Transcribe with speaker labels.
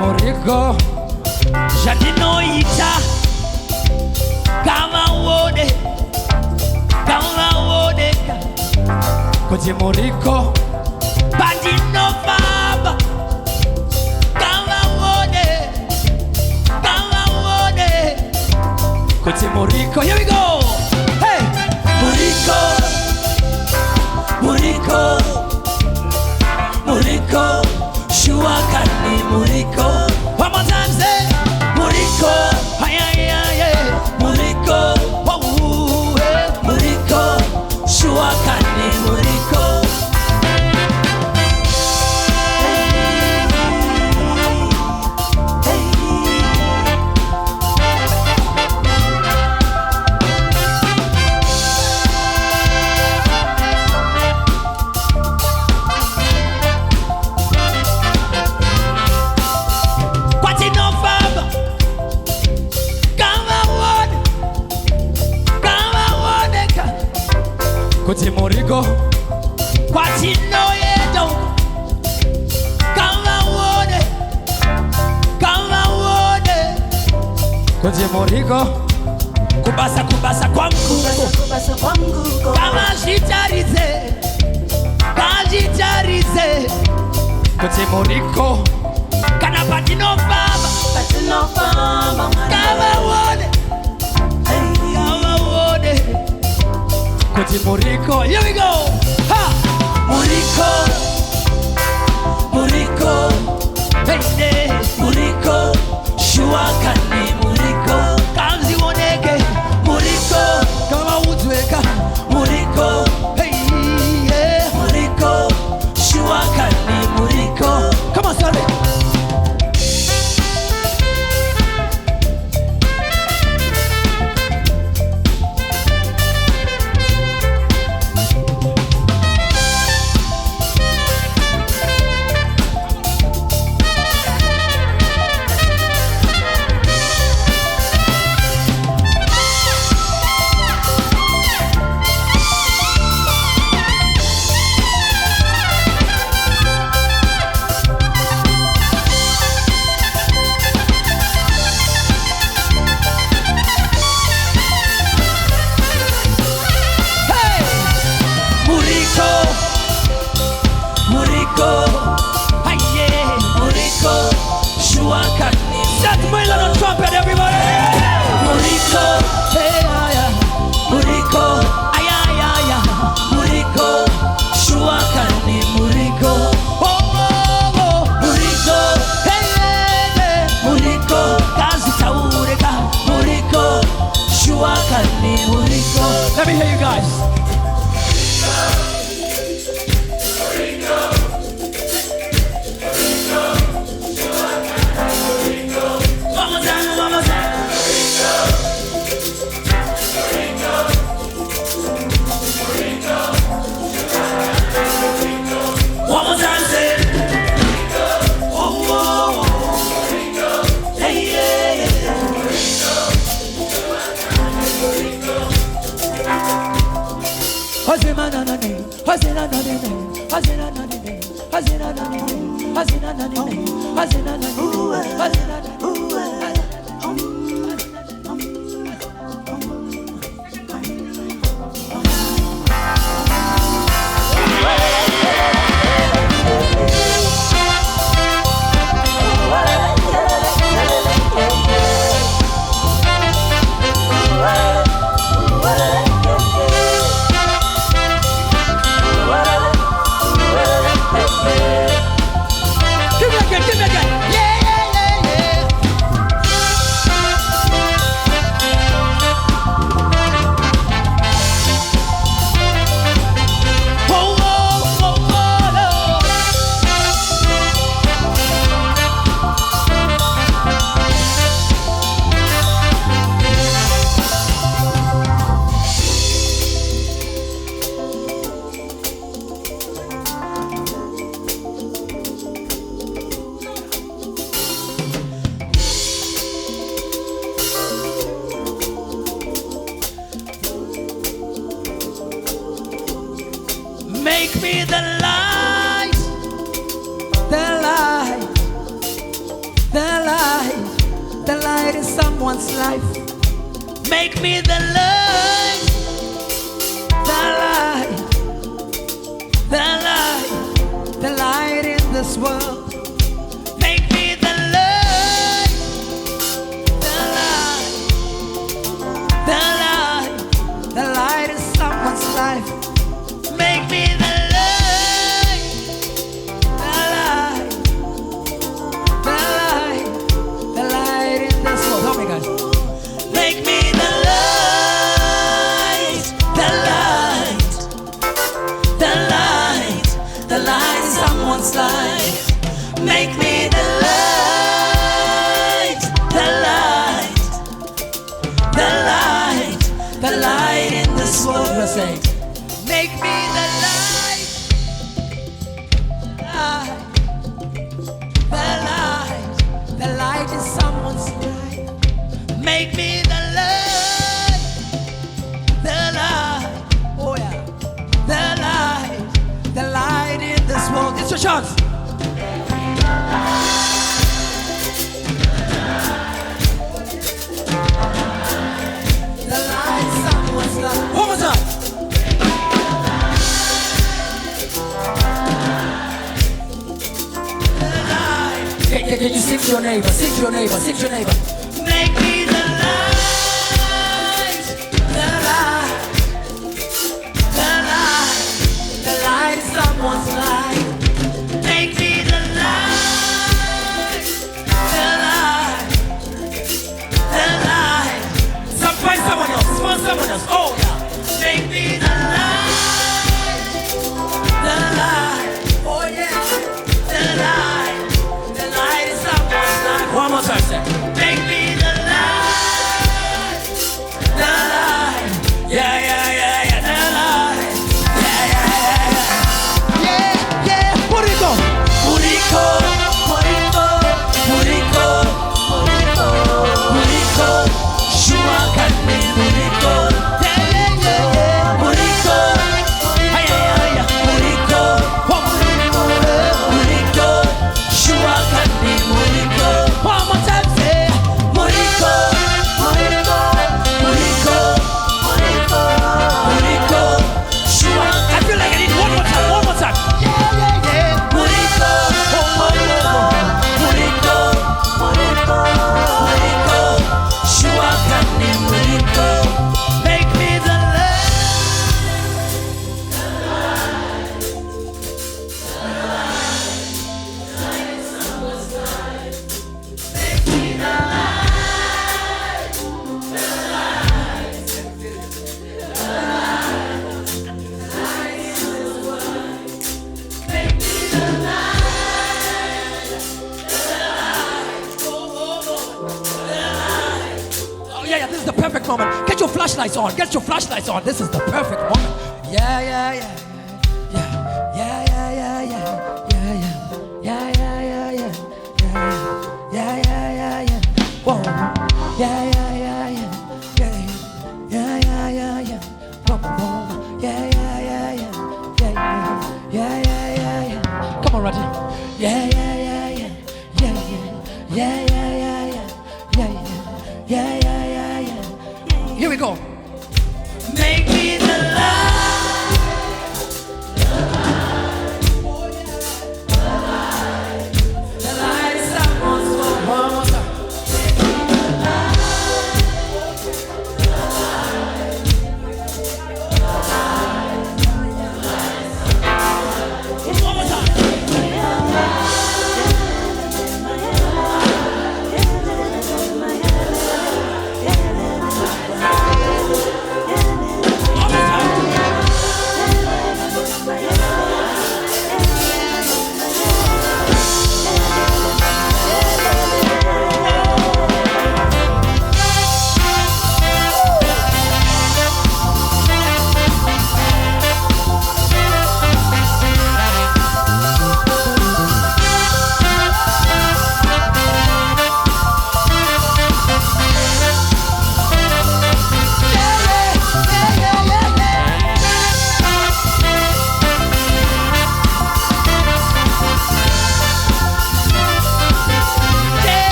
Speaker 1: Muriko Jadino ita Kama wode Kuti Muriko Badino baba Kama wode Kuti Muriko. Here we go. Hey Muriko Shuakani Muriko. One more time, say Muriko. Muriko. Oh, hey. Muriko Shuakani Muriko. Kuti Muriko Kwati no yedo Kama wode Kuti Muriko Kubasa kwangu Kama jitarize Kuti Muriko Kana patino baba Kama wode Kuti Muriko, here we go. Ha! Muriko, hey, Muriko, Shuakani Muriko, Kanzi woneke, Muriko, kama utweka, Muriko, hey, yeah, Muriko, Shuakani Muriko. Come on, sorry. Seth, Merlin on trumpet, everybody. Muriko, hey, Muriko, Muriko, Shuakani Muriko. Oh, Muriko, hey, Muriko, Kazi taureka, Muriko, Shuakani Muriko. Let me hear you guys. Make me the light, the light, the light in someone's life. Make me the light, the light, the light, the light in this world. Make me the light, the light, the light, the light in someone's life. Make me the light, the light, the light, the light in this world. Help me, guys. Make me the light, the light, the light, the light in someone's life. Make me the light, the light, the light, the light in this world. We're saying, make me the light, the light in someone's life. Make me the light, oh yeah, the light in this world. It's your chance. The light in someone's life. One more time. Can you sing to your neighbor? Sing to your neighbor. Sing to your neighbor. Make me the light, the light, the light, the light in someone's life. Make me the light, the light, the light. Find someone else. Find someone else. Oh yeah. Make me the light, the light. Oh yeah, the light. One more time, say. Make me the light, the light. Yeah, yeah, yeah, yeah, the light. Yeah, yeah, yeah, yeah. Yeah, yeah. Muriko, Muriko, Muriko, Muriko, Muriko, Muriko. Shua can be Muriko. Yeah, yeah, yeah, yeah. Muriko. Hey, yeah, yeah, yeah. Muriko. Muriko, Muriko. Shua can be Muriko. One more time, say Muriko, Muriko, Muriko, Muriko, Muriko. Sure, I feel like I need one more time, one more time. Yeah, yeah, yeah. Muriko, Muriko, Muriko, Muriko, Muriko. Sure, can be Muriko. Make me the light, the light, the light, the light in someone's life. Make me the light, the light, the light, the light in this world. Make me the light, the light, oh, oh, oh, the light. Oh yeah, yeah, this is the perfect moment. Get your flashlights on, get your flashlights on. This is the perfect moment. Yeah, yeah, yeah, yeah, yeah, yeah, yeah, yeah, yeah, yeah, yeah, yeah, yeah, yeah, yeah, yeah, yeah, yeah. Whoa. Yeah, yeah, yeah, yeah, yeah, yeah, yeah, yeah, yeah. Whoa, whoa. Yeah, yeah, yeah, yeah, yeah, yeah, yeah, yeah, yeah. Come on, Rati. Yeah, yeah, yeah, yeah, yeah, yeah, yeah, yeah, yeah, yeah, yeah, yeah, yeah, yeah, yeah. Here we go.